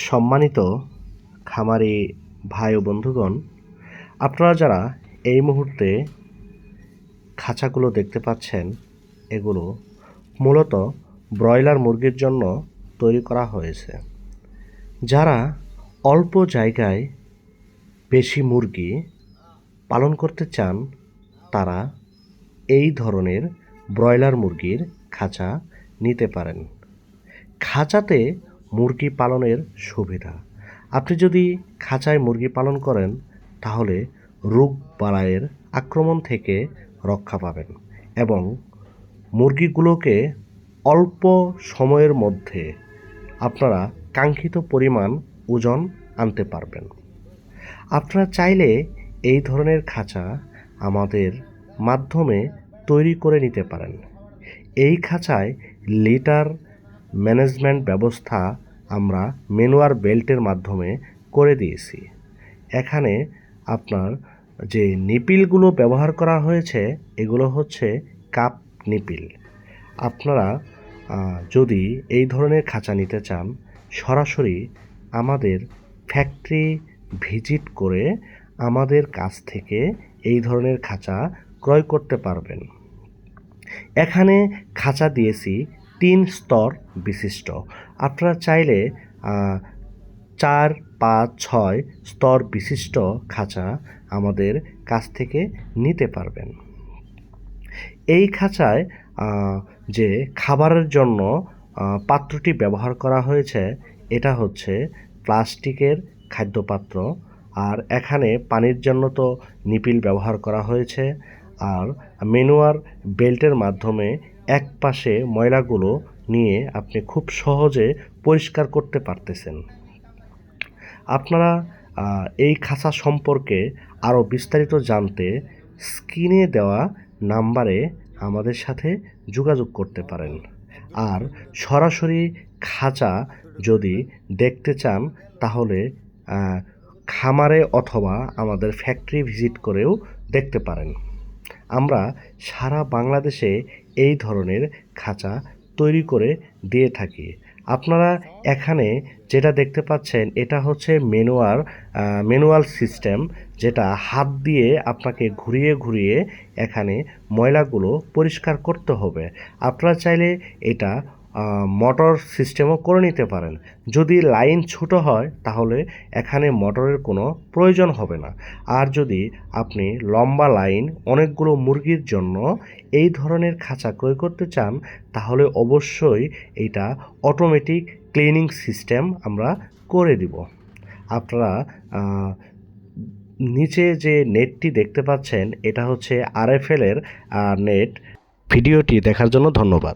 সম্মানিত খামারি ভাই ও বন্ধুগণ, আপনারা যারা এই মুহূর্তে খাঁচাগুলো দেখতে পাচ্ছেন, এগুলো মূলত ব্রয়লার মুরগির জন্য তৈরি করা হয়েছে। যারা অল্প জায়গায় বেশি মুরগি পালন করতে চান, তারা এই ধরনের ব্রয়লার মুরগির খাঁচা নিতে পারেন। খাঁচাতে মুরগি পালনের সুবিধা: আপনি যদি খাঁচায় মুরগি পালন করেন, তাহলে রোগ বালাইয়ের আক্রমণ থেকে রক্ষা পাবেন এবং মুরগিগুলোকে অল্প সময়ের মধ্যে আপনারা কাঙ্ক্ষিত পরিমাণ ওজন আনতে পারবেন। আপনারা চাইলে এই ধরনের খাঁচা আমাদের মাধ্যমে তৈরি করে নিতে পারেন। এই খাঁচায় লিটার ম্যানেজমেন্ট ব্যবস্থা আমরা ম্যানুয়াল বেল্টের মাধ্যমে করে দিয়েছি। এখানে আপনার যে নিপিলগুলো ব্যবহার করা হয়েছে, এগুলো হচ্ছে কাপ নিপিল। আপনারা যদি এই ধরনের খাঁচা নিতে চান, সরাসরি আমাদের ফ্যাক্টরি ভিজিট করে আমাদের কাছ থেকে এই ধরনের খাঁচা ক্রয় করতে পারবেন। এখানে খাঁচা দিয়েছি 3 স্তর বিশিষ্ট। আপনারা চাইলে 4, 5, 6 স্তর বিশিষ্ট খাঁচা আমাদের কাছ থেকে নিতে পারবেন। এই খাঁচায় যে খাবারের জন্য পাত্রটি ব্যবহার করা হয়েছে, এটা হচ্ছে প্লাস্টিকের খাদ্যপাত্র। আর এখানে পানির জন্য তো নিপিল ব্যবহার করা হয়েছে। আর ম্যানুয়াল বেল্টের মাধ্যমে এক পাশে ময়লাগুলো নিয়ে আপনি খুব সহজে পরিষ্কার করতে পারতেছেন। আপনারা এই খাঁচা সম্পর্কে আরও বিস্তারিত জানতে স্ক্রিনে দেওয়া নাম্বারে আমাদের সাথে যোগাযোগ করতে পারেন। আর সরাসরি খাঁচা যদি দেখতে চান, তাহলে খামারে অথবা আমাদের ফ্যাক্টরি ভিজিট করেও দেখতে পারেন। আমরা সারা বাংলাদেশে এই ধরনের খাঁচা তৈরি করে দিয়ে থাকি। আপনারা এখানে যেটা দেখতে পাচ্ছেন, এটা হচ্ছে ম্যানুয়াল সিস্টেম, যেটা হাত দিয়ে আপনাকে ঘুরিয়ে ঘুরিয়ে এখানে ময়লাগুলো পরিষ্কার করতে হবে। আপনারা চাইলে এটা মোটর সিস্টেমও করে নিতে পারেন। যদি লাইন ছোট হয়, তাহলে এখানে মোটরের কোনো প্রয়োজন হবে না। আর যদি আপনি লম্বা লাইন অনেকগুলো মুরগির জন্য এই ধরনের খাঁচা ক্রয় করতে চান, তাহলে অবশ্যই এটা অটোমেটিক ক্লিনিং সিস্টেম আমরা করে দিব। আপনারা নিচে যে নেটটি দেখতে পাচ্ছেন, এটা হচ্ছে RFL এর নেট। ভিডিওটি দেখার জন্য ধন্যবাদ।